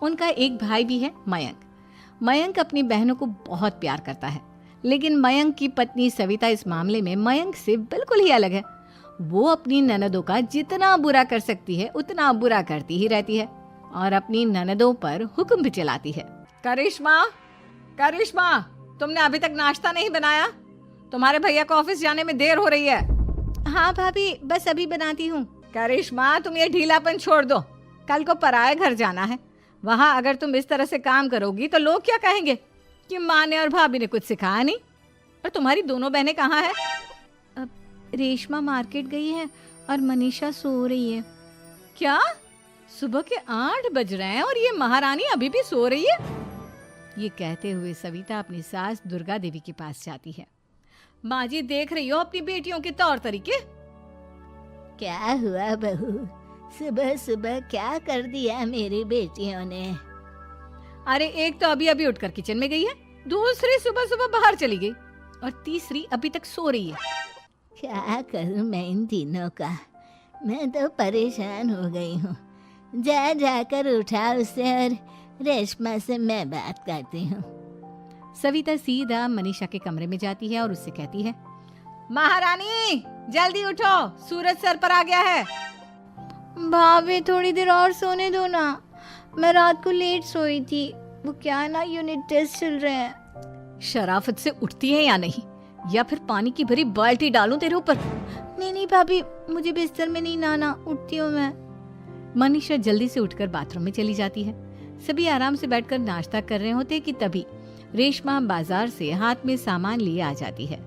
उनका एक भाई भी है, मयंक। मयंक अपनी बहनों को बहुत प्यार करता है, लेकिन मयंक की पत्नी सविता इस मामले में मयंक से बिल्कुल ही अलग है। वो अपनी ननदों का जितना बुरा कर सकती है उतना बुरा करती ही रहती है और अपनी ननदों पर हुक्म भी चलाती है। करिश्मा, करिश्मा, तुमने अभी तक नाश्ता नहीं बनाया? तुम्हारे भैया को ऑफिस जाने में देर हो रही है। हाँ भाभी, बस अभी बनाती हूँ। करिश्मा, तुम ये ढीलापन छोड़ दो। कल को पराये घर जाना है। वहाँ अगर तुम इस तरह से काम करोगी तो लोग क्या कहेंगे कि माँ ने और भाभी ने कुछ सिखाया नहीं। और तुम्हारी दोनों बहनें कहाँ हैं? अब रेशमा मार्केट गई है और मनीषा सो रही है। क्या? सुबह के 8 बज रहे हैं और ये महारानी अभी भी सो रही है? ये कहते हुए सविता अपनी सास दुर्गा देवी के पास जाती है। माँ जी, देख रही हो अपनी बेटियों के तौर तरीके? क्या हुआ बहू, सुबह सुबह क्या कर दिया मेरी बेटियों ने? अरे एक तो अभी अभी उठकर किचन में गई है, दूसरी सुबह सुबह बाहर चली गई और तीसरी अभी तक सो रही है। क्या करूं मैं इन तीनों का, मैं तो परेशान हो गई हूँ। जा जाकर उठा उसे और रेशमा से मैं बात करती हूँ। सविता सीधा मनीषा के कमरे में जाती है और उससे कहती है, महारानी जल्दी उठो, सूरज सर पर आ गया है। भाभी थोड़ी देर और सोने दो ना, मैं रात को लेट सोई थी। वो क्या है ना, यूनिट टेस्ट चल रहे हैं। शराफत से उठती है या नहीं, या फिर पानी की भरी बाल्टी डालूं तेरे ऊपर? नहीं नहीं भाभी, मुझे बिस्तर में नहीं नहाना, उठती हूँ मैं। मनीषा जल्दी से उठकर बाथरूम में चली जाती है। सभी आराम से बैठकर नाश्ता कर रहे होते कि तभी रेशमा बाजार से हाथ में सामान लिए आ जाती है।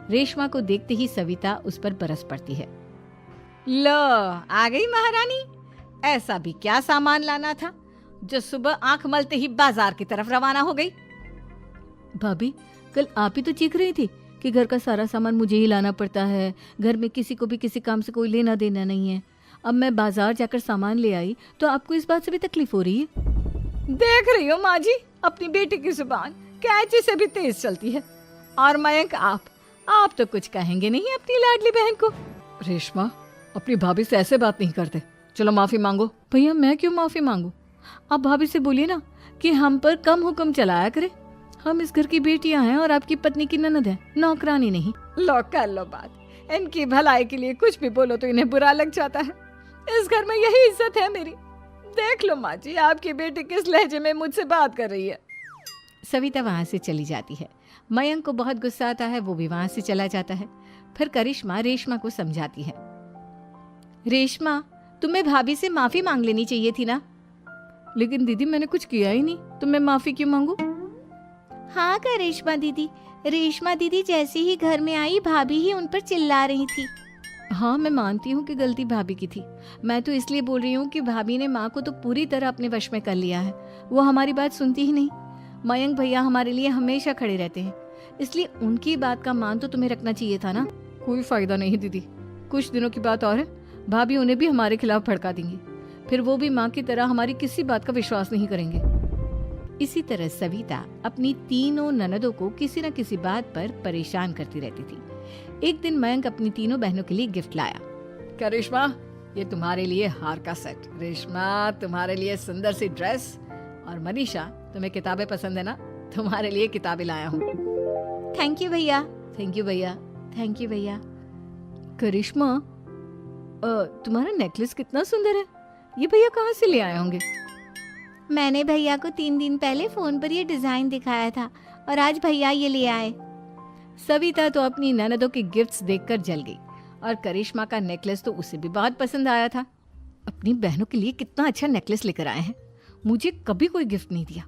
रेशमा को देखते ही सविता उस पर बरस पड़ती है। लो, आ गई महारानी। ऐसा भी क्या सामान लाना था जो सुबह आंख मलते ही बाजार की तरफ रवाना हो गई? भाभी, कल आप ही तो चीख रही थी कि घर का सारा सामान मुझे ही लाना पड़ता है, घर में किसी को भी किसी काम से कोई लेना देना नहीं है। अब मैं बाजार जाकर सामान ले आई तो आपको इस बात से भी तकलीफ हो रही है? देख रही हो माँ जी, अपनी बेटी की जुबान कैंची से भी तेज चलती है। और मयंक, आप तो कुछ कहेंगे नहीं अपनी लाडली बहन को। रेशमा, अपनी भाभी से ऐसे बात नहीं करते, चलो माफी मांगो। भैया, मैं क्यों माफी मांगू? आप भाभी से बोलिए ना कि हम पर कम हुक्म चलाया करे। हम इस घर की बेटियां हैं और आपकी पत्नी की ननद है, नौकरानी नहीं। लो कर लो बात। इनकी भलाई के लिए कुछ भी बोलो तो इन्हें बुरा लग जाता है। इस घर में यही इज्जत है मेरी। देख लो माँ जी, आपकी बेटी किस लहजे में मुझसे बात कर रही है। सविता वहां से चली जाती है। मयंक को बहुत गुस्सा आता है, वो भी वहां से चला जाता है। फिर करिश्मा रेशमा को समझाती है, रेशमा, तुम्हें भाभी से माफी मांग लेनी चाहिए थी ना। लेकिन दीदी, मैंने कुछ किया ही नहीं, तो मैं माफी क्यों मांगू? हाँ करिश्मा दीदी, रेशमा दीदी जैसे ही घर में आई भाभी ही उन पर चिल्ला रही थी। हाँ, मैं मानती हूँ कि गलती भाभी की थी। मैं तो इसलिए बोल रही हूँ कि भाभी ने माँ को तो पूरी तरह अपने वश में कर लिया है। वो हमारी बात सुनती ही नहीं। मयंक भैया हमारे लिए हमेशा खड़े रहते हैं, इसलिए उनकी बात का मान तो तुम्हें रखना चाहिए था ना। कोई फायदा नहीं दीदी, कुछ दिनों की बात और है, भाभी उन्हें भी हमारे खिलाफ भड़का देंगी। फिर वो भी माँ की तरह हमारी किसी बात का विश्वास नहीं करेंगे। इसी तरह सविता अपनी तीनों ननदों को किसी न किसी बात पर परेशान करती रहती थी। एक दिन मयंक अपनी तीनों बहनों के लिए गिफ्ट लाया। क्या रेशमा, ये तुम्हारे लिए हार का सेट। रेशमा, तुम्हारे लिए सुंदर सी ड्रेस। और मनीषा, तुम्हें किताबें पसंद है ना, तुम्हारे लिए किताबें लाया हूँ। थैंक यू भैया। थैंक यू भैया। थैंक यू भैया। करिश्मा, तुम्हारा नेकलेस कितना सुंदर है, ये भैया कहाँ से ले आए होंगे? मैंने भैया को 3 दिन पहले फोन पर ये डिजाइन दिखाया था और आज भैया ये ले आए। सविता तो अपनी ननदों के गिफ्ट्स देखकर जल गई और करिश्मा का नेकलेस तो उसे भी बहुत पसंद आया था। अपनी बहनों के लिए कितना अच्छा नेकलेस लेकर आए हैं, मुझे कभी कोई गिफ्ट नहीं दिया।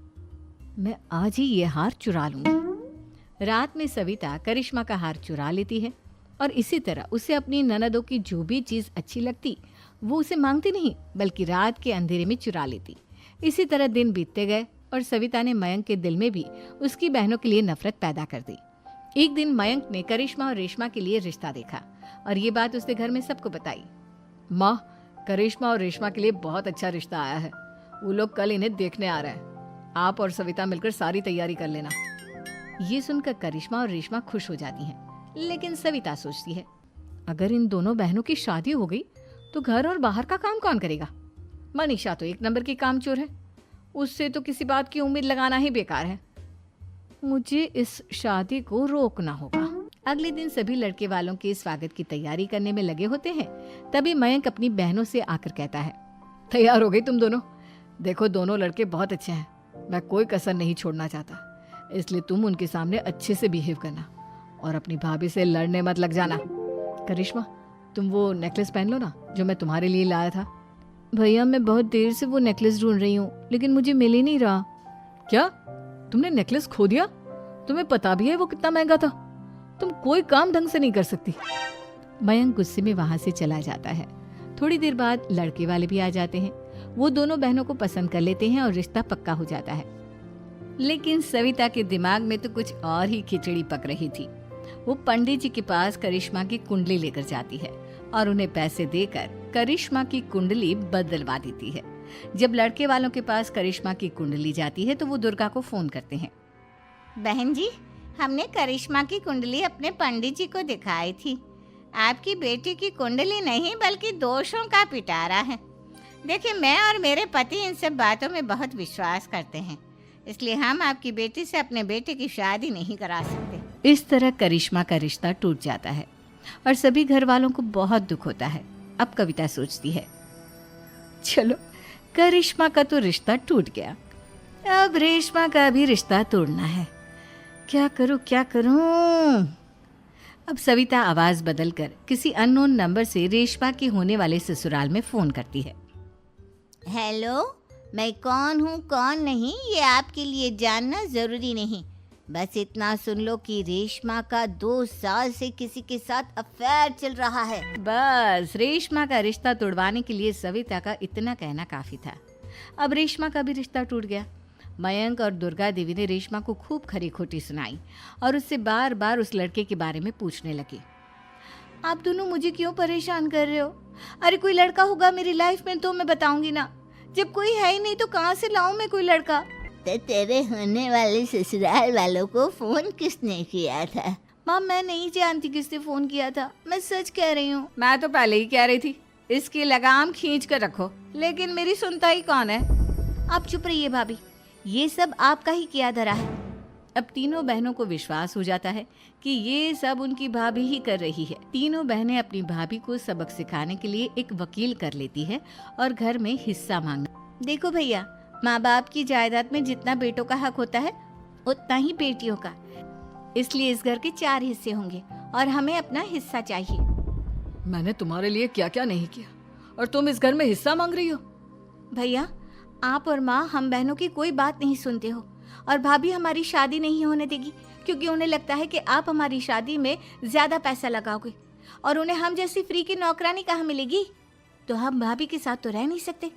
मैं आज ही ये हार चुरा लूंगी। रात में सविता करिश्मा का हार चुरा लेती है और इसी तरह उसे अपनी ननदों की जो भी चीज अच्छी लगती वो उसे मांगती नहीं, बल्कि रात के अंधेरे में चुरा लेती। इसी तरह दिन बीतते गए और सविता ने मयंक के दिल में भी उसकी बहनों के लिए नफरत पैदा कर दी। एक दिन मयंक ने करिश्मा और रेशमा के लिए रिश्ता देखा और ये बात उसने घर में सबको बताई। माँ, करिश्मा और रेशमा के लिए बहुत अच्छा रिश्ता आया है, वो लोग कल इन्हें देखने आ रहे हैं। आप और सविता मिलकर सारी तैयारी कर लेना। ये सुनकर करिश्मा और रेशमा खुश हो जाती हैं, लेकिन सविता सोचती है, अगर इन दोनों बहनों की शादी हो गई तो घर और बाहर का काम कौन करेगा? मनीषा तो एक नंबर की कामचोर है, उससे तो किसी बात की उम्मीद लगाना ही बेकार है। मुझे इस शादी को रोकना होगा। अगले दिन सभी लड़के वालों के स्वागत की तैयारी करने में लगे होते हैं। तभी मयंक अपनी बहनों से आकर कहता है, तैयार हो गई तुम दोनों? देखो दोनों लड़के बहुत अच्छे हैं, मैं कोई कसर नहीं छोड़ना चाहता, इसलिए तुम उनके सामने अच्छे से बिहेव करना और अपनी भाभी से लड़ने मत लग जाना। करिश्मा, तुम वो नेकलेस पहन लो ना जो मैं तुम्हारे लिए लाया था। भैया मैं बहुत देर से वो नेकलेस ढूंढ रही हूँ, लेकिन मुझे मिल ही नहीं रहा। क्या तुमने नेकलेस खो दिया? तुम्हें पता भी है वो कितना महंगा था? तुम कोई काम ढंग से नहीं कर सकती। मयंक गुस्से में वहां से चला जाता है। थोड़ी देर बाद लड़के वाले भी आ जाते हैं। वो दोनों बहनों को पसंद कर लेते हैं और रिश्ता पक्का हो जाता है। लेकिन सविता के दिमाग में तो कुछ और ही खिचड़ी पक रही थी। वो पंडित जी के पास करिश्मा की कुंडली लेकर जाती है और उन्हें पैसे देकर करिश्मा की कुंडली बदलवा देती है। जब लड़के वालों के पास करिश्मा की कुंडली जाती है तो वो दुर्गा को फोन करते हैं। बहन जी, हमने करिश्मा की कुंडली अपने पंडित जी को दिखाई थी। आपकी बेटी की कुंडली नहीं बल्कि दोषों का पिटारा है। देखिए, मैं और मेरे पति इन सब बातों में बहुत विश्वास करते हैं, इसलिए हम आपकी बेटी से अपने बेटे की शादी नहीं करा सकते। इस तरह करिश्मा का रिश्ता टूट जाता है और सभी घर वालों को बहुत दुख होता है। अब कविता सोचती है, चलो करिश्मा का तो रिश्ता टूट गया, अब रेशमा का भी रिश्ता तोड़ना है। क्या करूं? अब सविता आवाज बदलकर किसी अननोन नंबर से रेशमा के होने वाले ससुराल में फोन करती है। हेलो, मैं कौन हूँ कौन नहीं ये आपके लिए जानना जरूरी नहीं। बस इतना सुन लो कि रेशमा का 2 साल से किसी के साथ अफेयर चल रहा है। बस रेशमा का रिश्ता तोड़वाने के लिए सविता का इतना कहना काफी था। अब रेशमा का भी रिश्ता टूट गया। मयंक और दुर्गा देवी ने रेशमा को खूब खरी खोटी सुनाई और उससे बार बार उस लड़के के बारे में पूछने लगी। आप दोनों मुझे क्यों परेशान कर रहे हो? अरे कोई लड़का होगा मेरी लाइफ में तो मैं बताऊंगी ना, जब कोई है ही नहीं तो कहाँ से लाऊं मैं कोई लड़का? तो तेरे होने वाले ससुराल वालों को फोन किसने किया था? माँ मैं नहीं जानती किसने फोन किया था, मैं सच कह रही हूँ। मैं तो पहले ही कह रही थी इसकी लगाम खींच कर रखो, लेकिन मेरी सुनता ही कौन है। आप चुप रहिए भाभी, ये सब आपका ही किया धरा है। अब तीनों बहनों को विश्वास हो जाता है कि ये सब उनकी भाभी ही कर रही है। तीनों बहनें अपनी भाभी को सबक सिखाने के लिए एक वकील कर लेती है और घर में हिस्सा मांगना। देखो भैया, माँ बाप की जायदाद में जितना बेटों का हक होता है उतना ही बेटियों का, इसलिए इस घर के 4 हिस्से होंगे और हमें अपना हिस्सा चाहिए। मैंने तुम्हारे लिए क्या क्या नहीं किया और तुम इस घर में हिस्सा मांग रही हो? भैया, आप और माँ हम बहनों की कोई बात नहीं सुनते हो और भाभी हमारी शादी नहीं होने देगी क्योंकि उन्हें लगता है कि आप हमारी शादी में ज्यादा पैसा लगाओगे और उन्हें हम जैसी फ्री की नौकरानी कहाँ मिलेगी। तो हम भाभी के साथ तो रह नहीं सकते,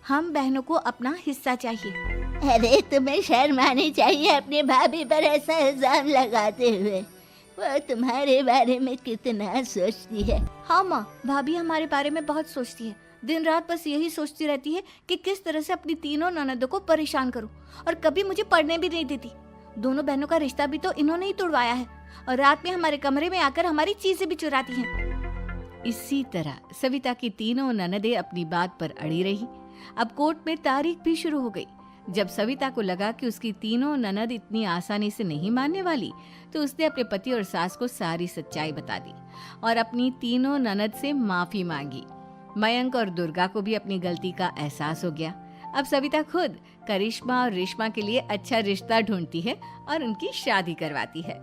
हम बहनों को अपना हिस्सा चाहिए। अरे तुम्हें शर्म आनी चाहिए अपने भाभी पर ऐसा इल्जाम लगाते हुए। वो तुम्हारे बारे में कितना सोचती है। हाँ माँ, भाभी हमारे बारे में बहुत सोचती है, दिन रात बस यही सोचती रहती है कि किस तरह से अपनी तीनों ननदों को परेशान करूं और कभी मुझे पढ़ने भी नहीं देती। दोनों बहनों का रिश्ता भी तो इन्होंने ही तोड़वाया है और रात में हमारे कमरे में आकर हमारी चीजें भी चुराती हैं। इसी तरह सविता की तीनों ननदें अपनी बात पर अड़ी रही। अब कोर्ट में तारीख भी शुरू हो गई। जब सविता को लगा कि उसकी तीनों ननद इतनी आसानी से नहीं मानने वाली, तो उसने अपने पति और सास को सारी सच्चाई बता दी और अपनी तीनों ननद से माफी मांगी। मयंक और दुर्गा को भी अपनी गलती का एहसास हो गया। अब सविता खुद करिश्मा और रेशमा के लिए अच्छा रिश्ता ढूंढती है और उनकी शादी करवाती है।